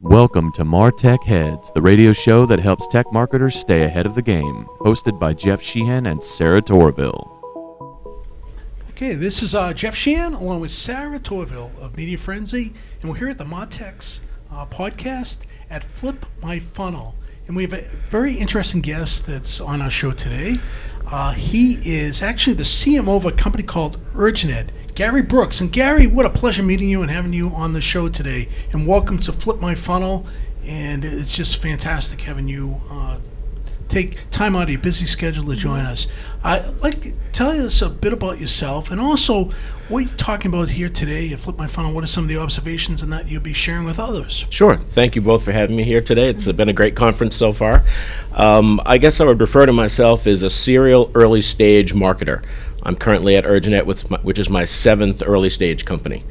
Welcome to MarTech Heads, the radio show that helps tech marketers stay ahead of the game. Hosted by Jeff Sheehan and Sarah Torville. Okay, this is Jeff Sheehan along with Sarah Torville of Media Frenzy, and we're here at the MarTech's podcast at Flip My Funnel. And we have a very interesting guest that's on our show today. He is actually the CMO of a company called Urjanet, Gary Brooks. And Gary, what a pleasure meeting you and having you on the show today. And welcome to Flip My Funnel. And it's just fantastic having you take time out of your busy schedule to join us. I'd like to tell us a bit about yourself and also what you're talking about here today at Flip My Funnel. What are some of the observations and that you'll be sharing with others? Sure. Thank you both for having me here today. It's been a great conference so far. I guess I would refer to myself as a serial early stage marketer. I'm currently at Urjanet, which is my 7th early stage company.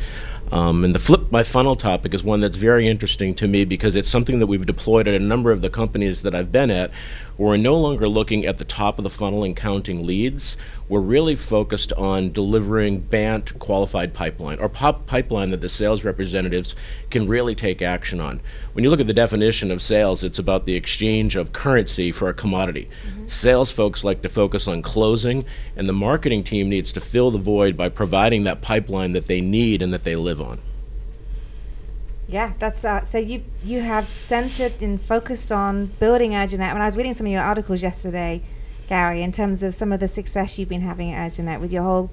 And the Flip My Funnel topic is one that's very interesting to me because it's something that we've deployed at a number of the companies that I've been at. We're no longer looking at the top of the funnel and counting leads. We're really focused on delivering BANT qualified pipeline, or pipeline that the sales representatives can really take action on. When you look at the definition of sales, it's about the exchange of currency for a commodity. Sales folks like to focus on closing, and the marketing team needs to fill the void by providing that pipeline that they need and that they live on. Yeah, that's so you have centered and focused on building Urjanet. When I was reading some of your articles yesterday, Gary, in terms of some of the success you've been having at Urjanet with your whole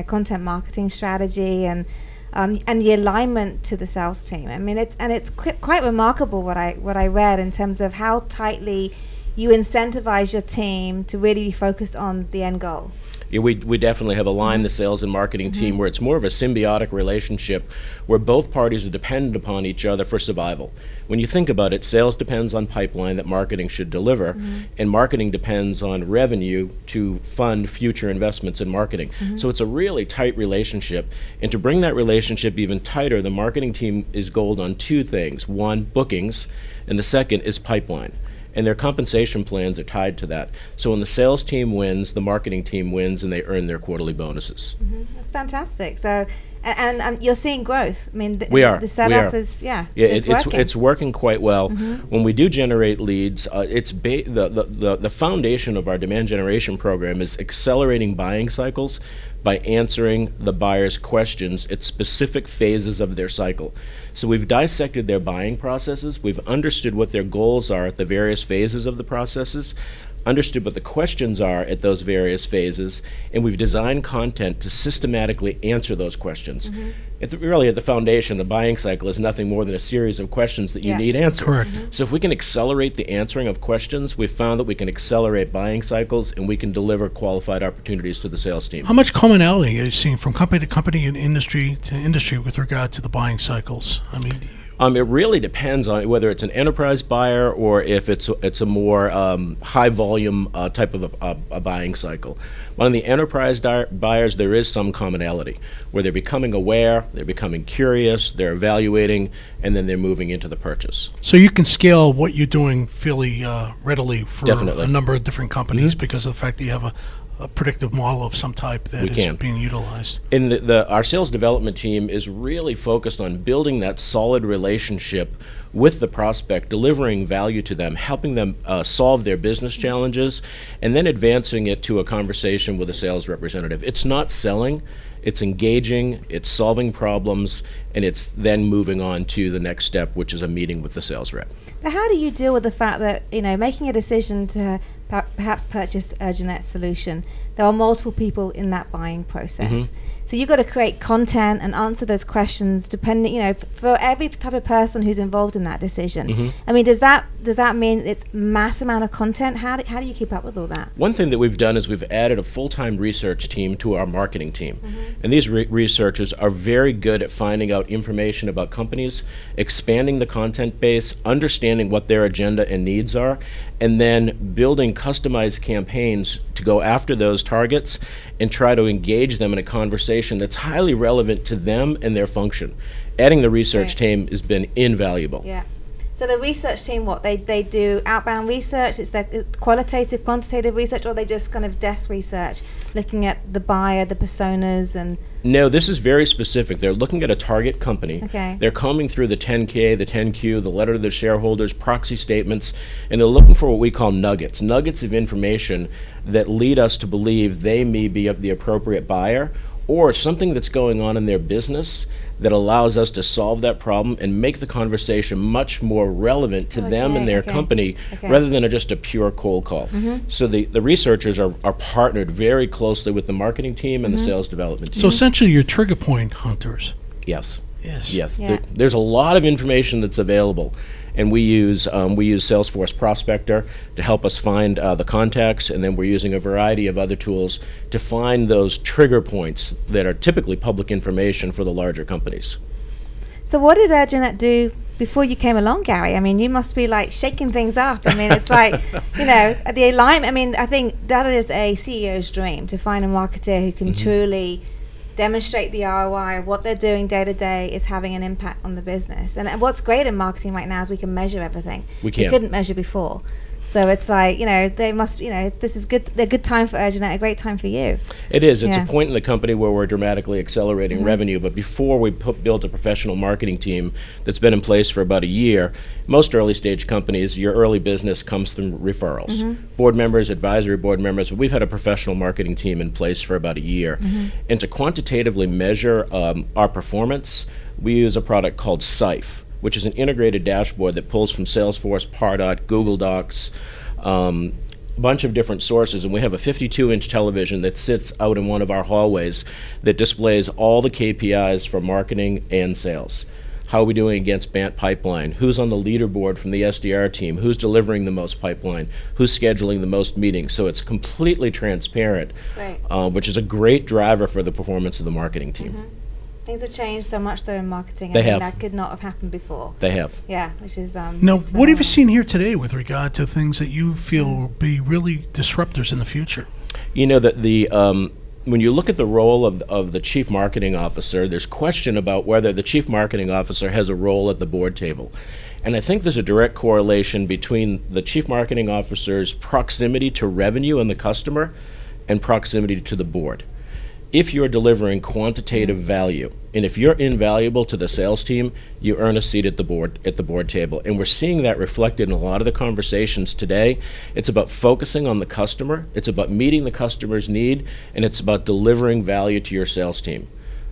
content marketing strategy and the alignment to the sales team. I mean, it's quite remarkable what I read in terms of how tightly you incentivize your team to really be focused on the end goal. Yeah, we definitely have aligned the sales and marketing team where it's more of a symbiotic relationship where both parties are dependent upon each other for survival. When you think about it, sales depends on pipeline that marketing should deliver, and marketing depends on revenue to fund future investments in marketing. So it's a really tight relationship, and to bring that relationship even tighter, the marketing team is goaled on 2 things. One, bookings, and the second is pipeline. And their compensation plans are tied to that. So when the sales team wins, the marketing team wins, and they earn their quarterly bonuses. That's fantastic. So, and you're seeing growth. I mean, the setup is, it's working. It's working quite well. When we do generate leads, the foundation of our demand generation program is accelerating buying cycles by answering the buyer's questions at specific phases of their cycle. So we've dissected their buying processes, we've understood what their goals are at the various phases of the processes, understood what the questions are at those various phases, and we've designed content to systematically answer those questions. Really at the foundation, the buying cycle is nothing more than a series of questions that you need answered. Correct. So if we can accelerate the answering of questions, we've found that we can accelerate buying cycles and we can deliver qualified opportunities to the sales team. How much commonality are you seeing from company to company and industry to industry with regard to the buying cycles? I mean, it really depends on whether it's an enterprise buyer or if it's a more high volume type of a buying cycle. On the enterprise buyers, there is some commonality where they're becoming aware, they're becoming curious, they're evaluating, and then they're moving into the purchase. So you can scale what you're doing fairly readily for Definitely. a number of different companies because of the fact that you have a predictive model of some type that is being utilized. And our sales development team is really focused on building that solid relationship with the prospect, delivering value to them, helping them solve their business challenges, and then advancing it to a conversation with a sales representative. It's not selling, it's engaging, it's solving problems, and it's then moving on to the next step, which is a meeting with the sales rep. Now, how do you deal with the fact that, making a decision to perhaps purchase Urjanet's solution, there are multiple people in that buying process? So you've got to create content and answer those questions depending, for every type of person who's involved in that decision. I mean, does that mean it's mass amount of content? How do you keep up with all that? One thing that we've done is we've added a full-time research team to our marketing team. And these researchers are very good at finding out information about companies, expanding the content base, understanding what their agenda and needs are, and then building customized campaigns to go after those targets and try to engage them in a conversation that's highly relevant to them and their function. Adding the research team has been invaluable. Yeah. So the research team, what they do outbound research? It's their qualitative, quantitative research, or they just kind of desk research, looking at the buyer, the personas, and. No, this is very specific. They're looking at a target company. Okay. They're combing through the 10K, the 10Q, the letter to the shareholders, proxy statements, and they're looking for what we call nuggets of information that lead us to believe they may be the appropriate buyer, or something that's going on in their business that allows us to solve that problem and make the conversation much more relevant to them and their company, rather than just a pure cold call. So the researchers are partnered very closely with the marketing team and the sales development team. So essentially you're trigger point hunters. Yes. Yes. Yeah. There's a lot of information that's available, and we use Salesforce Prospector to help us find the contacts, and then we're using a variety of other tools to find those trigger points that are typically public information for the larger companies. So what did Urjanet do before you came along, Gary? I mean, you must be like shaking things up. I mean, it's like, the alignment. I mean, I think that is a CEO's dream, to find a marketer who can truly demonstrate the ROI of what they're doing day to day is having an impact on the business. And what's great in marketing right now is we can measure everything. We couldn't measure before. So it's like, they must, this is good. A good time for Urjanet, a great time for you. It is. It's a point in the company where we're dramatically accelerating revenue. But before we built a professional marketing team that's been in place for about a year, most early stage companies, your early business comes through referrals. Board members, advisory board members. But we've had a professional marketing team in place for about a year. And to quantitatively measure our performance, we use a product called Sife, which is an integrated dashboard that pulls from Salesforce, Pardot, Google Docs, a bunch of different sources. And we have a 52-inch television that sits out in one of our hallways that displays all the KPIs for marketing and sales. How are we doing against BANT pipeline? Who's on the leaderboard from the SDR team? Who's delivering the most pipeline? Who's scheduling the most meetings? So it's completely transparent, which is a great driver for the performance of the marketing team. Things have changed so much, though, in marketing. They have. That could not have happened before. They have. Yeah, which is Now, what have you seen here today with regard to things that you feel will be really disruptors in the future? That when you look at the role of the chief marketing officer, there's question about whether the chief marketing officer has a role at the board table. And I think there's a direct correlation between the chief marketing officer's proximity to revenue and the customer and proximity to the board. If you're delivering quantitative value, and if you're invaluable to the sales team, you earn a seat at the board table. And we're seeing that reflected in a lot of the conversations today. It's about focusing on the customer, it's about meeting the customer's need, and it's about delivering value to your sales team.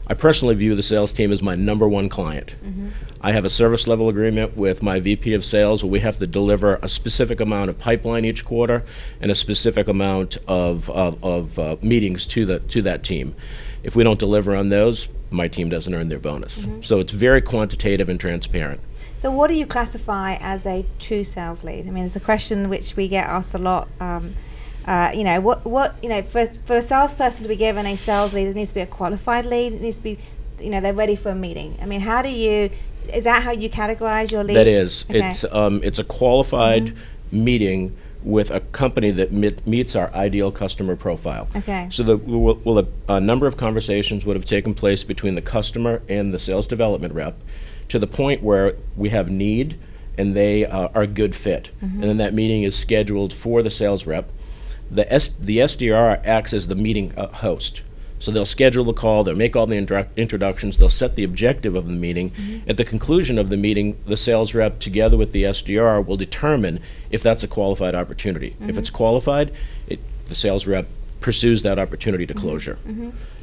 I personally view the sales team as my #1 client. I have a service level agreement with my VP of sales where we have to deliver a specific amount of pipeline each quarter and a specific amount of meetings to that team. If we don't deliver on those, my team doesn't earn their bonus. So it's very quantitative and transparent. So what do you classify as a true sales lead? I mean, it's a question which we get asked a lot. For a salesperson to be given a sales lead, it needs to be a qualified lead. It needs to be, they're ready for a meeting. I mean, is that how you categorize your leads? That is. Okay. It's a qualified meeting with a company that meets our ideal customer profile. Okay. So a number of conversations would have taken place between the customer and the sales development rep to the point where we have need and they are a good fit. And then that meeting is scheduled for the sales rep. The SDR acts as the meeting host. So they'll schedule the call, they'll make all the introductions, they'll set the objective of the meeting. At the conclusion of the meeting, the sales rep together with the SDR will determine if that's a qualified opportunity. If it's qualified, the sales rep pursues that opportunity to closure.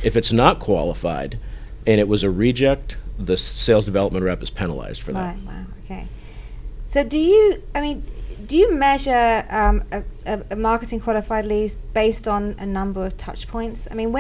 If it's not qualified and it was a reject, the sales development rep is penalized for that. Wow, okay. So do you measure a marketing qualified lead based on a number of touch points? I mean,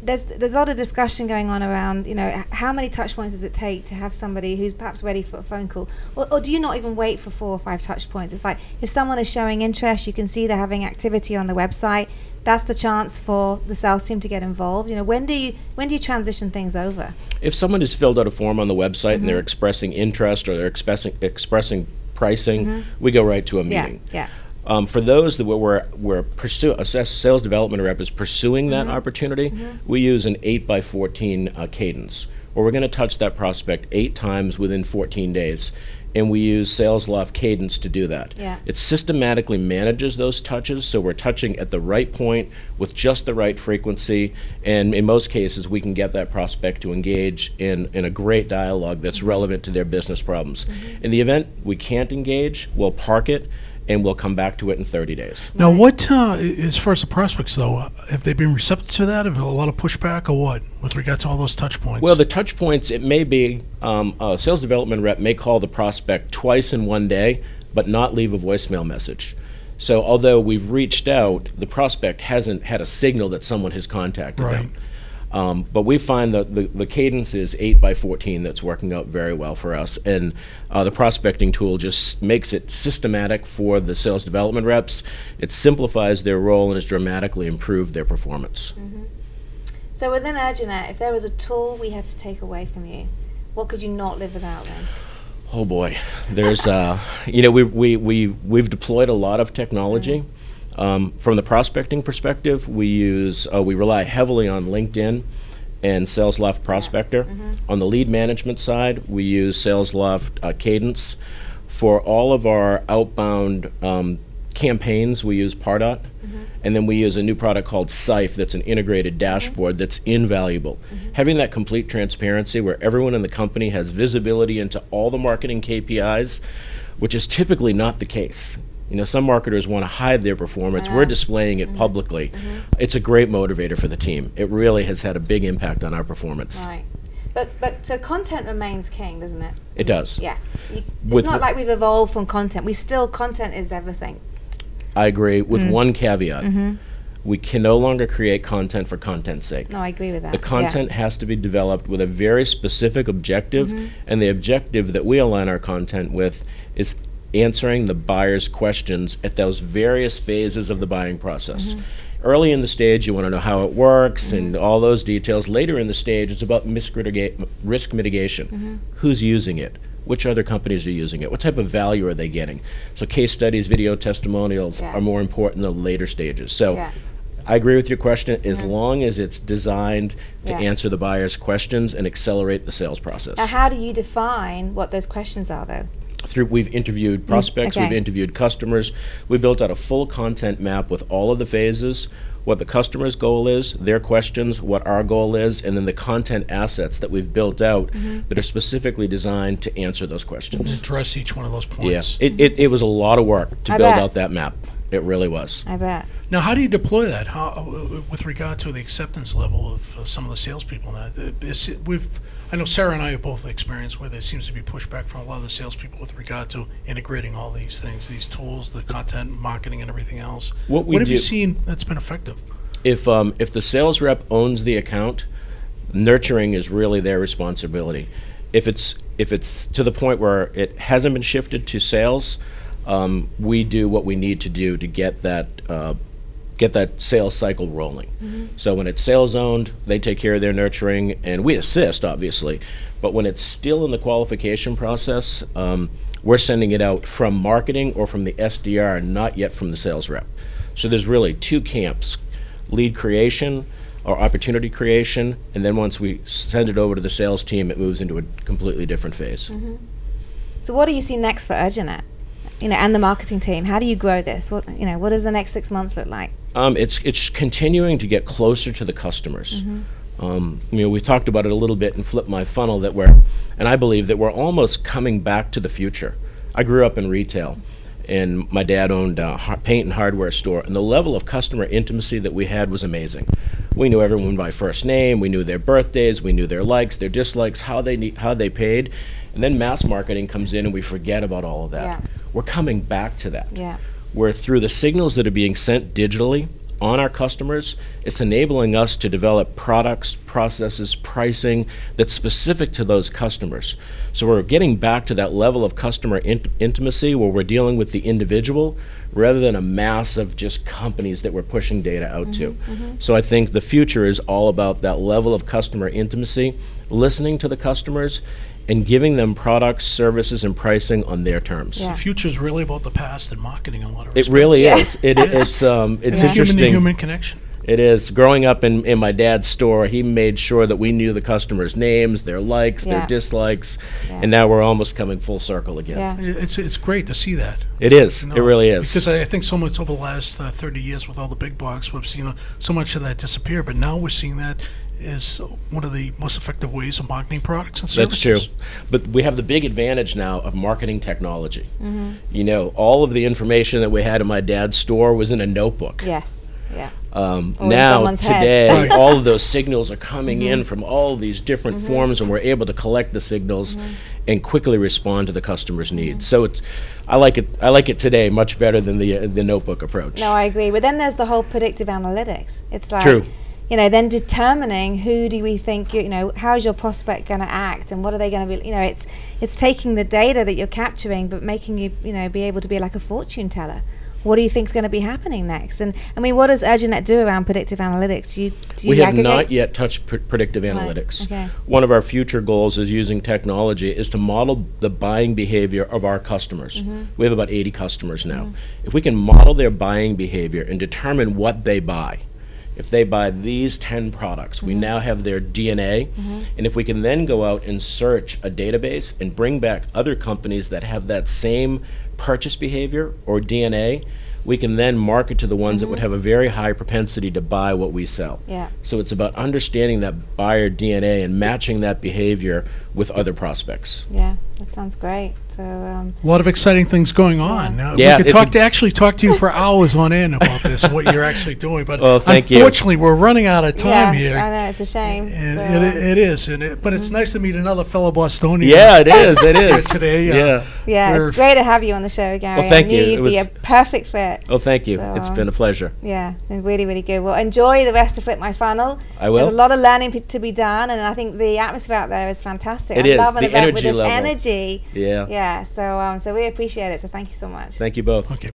there's a lot of discussion going on around, how many touch points does it take to have somebody who's perhaps ready for a phone call? Or do you not even wait for 4 or 5 touch points? It's like if someone is showing interest, you can see they're having activity on the website. That's the chance for the sales team to get involved. When do you transition things over? If someone has filled out a form on the website and they're expressing interest or they're expressing pricing, we go right to a meeting. For those that a sales development rep is pursuing that opportunity, we use an 8x14 cadence, where we're going to touch that prospect 8 times within 14 days. And we use Sales Loft Cadence to do that. Yeah. It systematically manages those touches, so we're touching at the right point with just the right frequency, and in most cases we can get that prospect to engage in a great dialogue that's relevant to their business problems. In the event we can't engage, we'll park it and we'll come back to it in 30 days. Now, what, as far as the prospects, though, have they been receptive to that? Have a lot of pushback, or what, with regard to all those touch points? Well, the touch points, it may be, a sales development rep may call the prospect twice in one day, but not leave a voicemail message. So although we've reached out, the prospect hasn't had a signal that someone has contacted them. But we find that the cadence is 8 by 14 that's working out very well for us, and the prospecting tool just makes it systematic for the sales development reps. It simplifies their role and has dramatically improved their performance. So within Urjanet, if there was a tool we had to take away from you, what could you not live without then? Oh boy, there's you know, we've deployed a lot of technology. From the prospecting perspective, we rely heavily on LinkedIn and Sales Loft Prospector. On the lead management side, we use Sales Loft Cadence. For all of our outbound campaigns, we use Pardot. And then we use a new product called Sife that's an integrated dashboard that's invaluable. Having that complete transparency where everyone in the company has visibility into all the marketing KPIs, which is typically not the case. You know, some marketers want to hide their performance. We're displaying it publicly. It's a great motivator for the team. It really has had a big impact on our performance. Right. But so content remains king, doesn't it? It does. Yeah. It's not like we've evolved from content. Content is everything. I agree, with one caveat. We can no longer create content for content's sake. No, I agree with that. The content has to be developed with a very specific objective, and the objective that we align our content with is answering the buyer's questions at those various phases of the buying process. Early in the stage, you want to know how it works and all those details. Later in the stage, it's about risk mitigation. Who's using it? Which other companies are using it? What type of value are they getting? So case studies, video testimonials are more important in the later stages. So I agree with your question, as long as it's designed to answer the buyer's questions and accelerate the sales process. Now, how do you define what those questions are, though? We've interviewed prospects, we've interviewed customers. We built out a full content map with all of the phases, what the customer's goal is, their questions, what our goal is, and then the content assets that we've built out that are specifically designed to answer those questions. Address each one of those points. Yeah, it was a lot of work to build out that map. It really was. I bet. Now, how do you deploy that? How, with regard to the acceptance level of some of the salespeople? Now, I know Sarah and I have both experienced where there seems to be pushback from a lot of the salespeople with regard to integrating all these things, these tools, the content, marketing, and everything else. What have you seen that's been effective? If the sales rep owns the account, nurturing is really their responsibility. If it's to the point where it hasn't been shifted to sales, we do what we need to do to get that sales cycle rolling. So when it's sales owned, they take care of their nurturing, and we assist, obviously. But when it's still in the qualification process, we're sending it out from marketing or from the SDR, not yet from the sales rep. So there's really two camps: lead creation or opportunity creation, and then once we send it over to the sales team, it moves into a completely different phase. So what do you see next for Urjanet? And the marketing team. How do you grow this? What does the next 6 months look like? It's continuing to get closer to the customers. We talked about it a little bit in Flip My Funnel and I believe that we're almost coming back to the future. I grew up in retail, and my dad owned a paint and hardware store, and the level of customer intimacy that we had was amazing. We knew everyone by first name, we knew their birthdays, we knew their likes, their dislikes, how they paid, and then mass marketing comes in and we forget about all of that. We're coming back to that. Where through the signals that are being sent digitally on our customers, it's enabling us to develop products, processes, pricing that's specific to those customers. So we're getting back to that level of customer intimacy where we're dealing with the individual rather than a mass of just companies that we're pushing data out to. So I think the future is all about that level of customer intimacy, listening to the customers, and giving them products, services, and pricing on their terms. The future is really about the past and marketing in a lot of respects. It really is. It's interesting. interesting. Human-to-human connection. It is. Growing up in my dad's store, he made sure that we knew the customers' names, their likes, their dislikes, and now we're almost coming full circle again. Yeah. It's great to see that. It is. It really is. Because I think so much over the last 30 years with all the big box, we've seen so much of that disappear, but now we're seeing that is one of the most effective ways of marketing products and services. That's true. But we have the big advantage now of marketing technology. You know, all of the information that we had in my dad's store was in a notebook. Yes. Yeah. Now, today, all of those signals are coming in from all these different forms, and we're able to collect the signals and quickly respond to the customer's needs. So I like it today much better than the notebook approach. No, I agree. But then there's the whole predictive analytics. It's like, true. You know, then determining who do we think, you know, how's your prospect going to act and what are they going to be, you know, it's taking the data that you're capturing but making you, you know, be able to be like a fortune teller. What do you think is going to be happening next? And I mean, what does Urjanet do around predictive analytics? Do you we have aggregate? not yet touched predictive analytics. Okay. One of our future goals is using technology is to model the buying behavior of our customers. We have about 80 customers now. If we can model their buying behavior and determine what they buy, if they buy these 10 products, we now have their DNA, and if we can then go out and search a database and bring back other companies that have that same purchase behavior or DNA, we can then market to the ones that would have a very high propensity to buy what we sell. Yeah. So it's about understanding that buyer DNA and matching that behavior with other prospects. Yeah, that sounds great. So a lot of exciting things going on. Yeah, we could actually talk to you for hours on end about this and what you're actually doing, but thank unfortunately we're running out of time here. I know, it's a shame. And it is, but it's nice to meet another fellow Bostonian. Yeah, it is. It is today. Yeah, it's great to have you on the show, Gary. Well, thank you. You'd be a perfect fit. Oh, thank you. So, it's been a pleasure. Yeah, it's been really, really good. Well, enjoy the rest of Flip My Funnel. I will. There's a lot of learning to be done, and I think the atmosphere out there is fantastic. It I is. love an The event energy with this level. energy. Yeah. Yeah. So we appreciate it. So thank you so much. Thank you both. Okay.